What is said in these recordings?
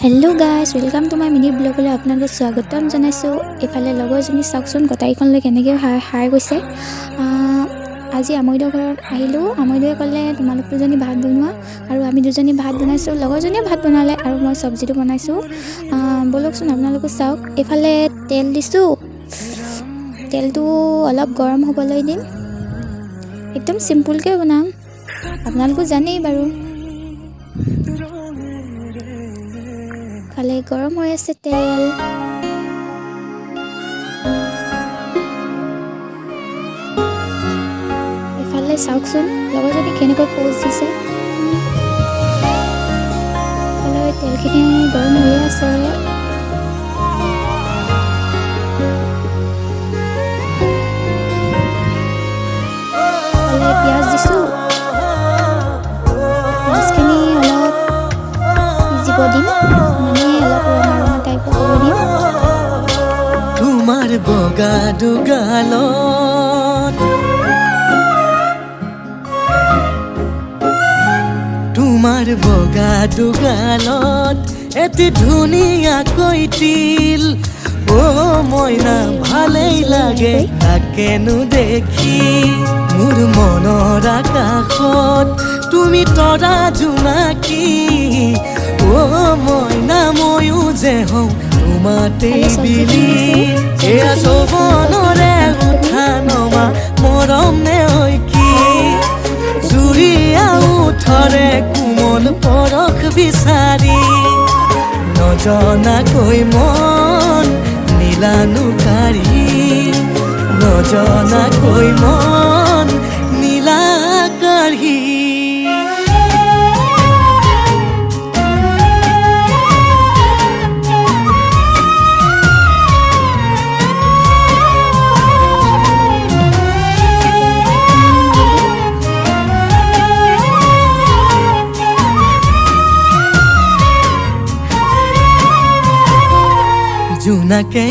Hello' guys, welcome to my mini ব্লগলৈ আপোনালোকক স্বাগতম জনাইছোঁ। এইফালে লগৰজনী চাওকচোন কটাৰীখনলৈ কেনেকৈ হাই গৈছে। আজি আমৈদৰ ঘৰত আহিলোঁ। আমৈদৰে ক'লে তোমালোক দুজনী ভাত বনোৱা, আৰু আমি দুজনী ভাত বনাইছোঁ। লগৰজনীয়ে ভাত বনালে আৰু মই চব্জিটো বনাইছোঁ। ব'লকচোন আপোনালোকো চাওক। এইফালে তেল দিছোঁ, তেলটো অলপ গৰম হ'বলৈ দিম। একদম চিম্পুলকৈ বনাম, আপোনালোকো জানেই বাৰু। ফালে গৰম হৈ আছে তেল। এফালে চাওকচোন লগৰজনী কেনেকৈ প'জ দিছে। ফালে তেলখিনি গৰম হৈ আছে। ফালে পিঁয়াজ দিছোঁ, পিঁয়াজখিনি অলপ সিজিব দিম, মানে অলপ ৰঙা ৰঙা টাইপৰ হ'ব দিম। তোমাৰ বগা দুগালত তোমাৰ বগা দুগালত এটি ধুনীয়াকৈ তিল। মইনা ভালেই লাগে তাকেনো দেখি। মোৰ মনৰ আকাশত তুমি তৰা জোনাকী। মইনা ময়ো যে হওঁ তোমাতেই বিলি। এয়া চৌবনৰে উঠা নমা মৰম নে ঐ কি। জুৰিয়া উঠৰে কোমল পৰশ বিচাৰি। নজনাকৈ মন নীলানো কাঢ়ি, নজনাকৈ মন নীলা কাঢ়ি। জোনাকে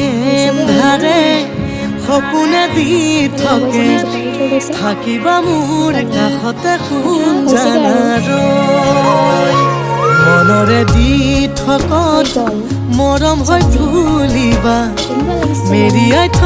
ধাৰে সপোনে দি থাকে, থাকিবা মোৰ কাষতে জানাৰৈ। মনৰে দি থকত মৰম হৈ ভুলিবা মেৰিয়াই থ